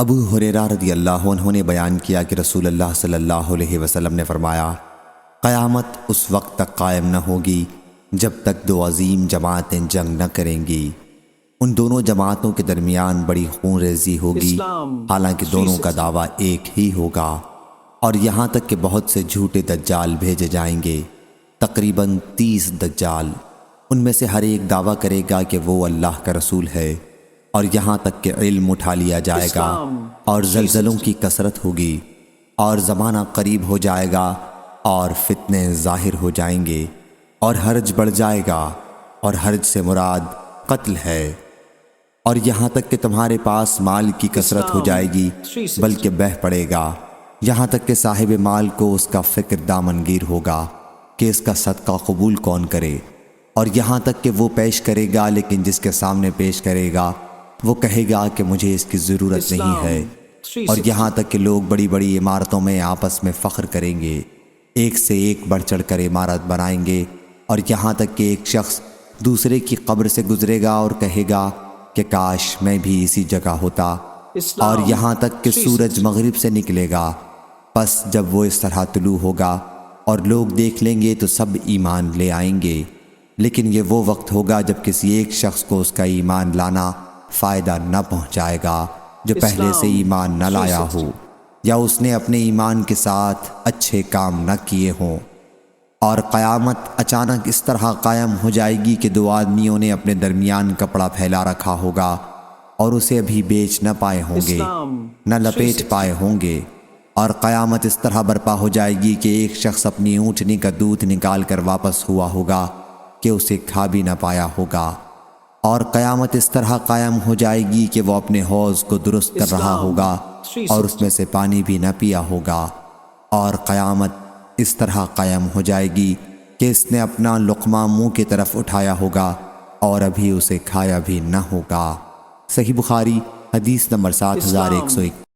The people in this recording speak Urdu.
ابو ہریرہ رضی اللہ عنہ نے بیان کیا کہ رسول اللہ صلی اللہ علیہ وسلم نے فرمایا، قیامت اس وقت تک قائم نہ ہوگی جب تک دو عظیم جماعتیں جنگ نہ کریں گی۔ ان دونوں جماعتوں کے درمیان بڑی خون ریزی ہوگی، حالانکہ دونوں کا دعویٰ ایک ہی ہوگا، اور یہاں تک کہ بہت سے جھوٹے دجال بھیجے جائیں گے، تقریباً 30 دجال۔ ان میں سے ہر ایک دعویٰ کرے گا کہ وہ اللہ کا رسول ہے، اور یہاں تک کہ علم اٹھا لیا جائے گا، اور زلزلوں کی کثرت ہوگی، اور زمانہ قریب ہو جائے گا، اور فتنے ظاہر ہو جائیں گے، اور حرج بڑھ جائے گا، اور حرج سے مراد قتل ہے، اور یہاں تک کہ تمہارے پاس مال کی کثرت ہو جائے گی بلکہ بہہ پڑے گا، یہاں تک کہ صاحب مال کو اس کا فکر دامنگیر ہوگا کہ اس کا صدقہ قبول کون کرے، اور یہاں تک کہ وہ پیش کرے گا لیکن جس کے سامنے پیش کرے گا وہ کہے گا کہ مجھے اس کی ضرورت نہیں ہے، اور یہاں تک کہ لوگ بڑی بڑی عمارتوں میں آپس میں فخر کریں گے، ایک سے ایک بڑھ چڑھ کر عمارت بنائیں گے، اور یہاں تک کہ ایک شخص دوسرے کی قبر سے گزرے گا اور کہے گا کہ کاش میں بھی اسی جگہ ہوتا، اور یہاں تک کہ سورج مغرب سے نکلے گا، پس جب وہ اس طرح طلوع ہوگا اور لوگ دیکھ لیں گے تو سب ایمان لے آئیں گے، لیکن یہ وہ وقت ہوگا جب کسی ایک شخص کو اس کا ایمان لانا فائدہ نہ پہنچائے گا جو پہلے سے ایمان نہ لایا ہو، یا اس نے اپنے ایمان کے ساتھ اچھے کام نہ کیے ہوں۔ اور قیامت اچانک اس طرح قائم ہو جائے گی کہ دو آدمیوں نے اپنے درمیان کپڑا پھیلا رکھا ہوگا اور اسے ابھی بیچ نہ پائے ہوں گے، نہ لپیٹ پائے ہوں گے، اور قیامت اس طرح برپا ہو جائے گی کہ ایک شخص اپنی اونٹنی کا دودھ نکال کر واپس ہوا ہوگا کہ اسے کھا بھی نہ پایا ہوگا، اور قیامت اس طرح قائم ہو جائے گی کہ وہ اپنے حوض کو درست کر رہا ہوگا اور اس میں سے پانی بھی نہ پیا ہوگا، اور قیامت اس طرح قائم ہو جائے گی کہ اس نے اپنا لقمہ منہ کی طرف اٹھایا ہوگا اور ابھی اسے کھایا بھی نہ ہوگا۔ صحیح بخاری حدیث نمبر 7101۔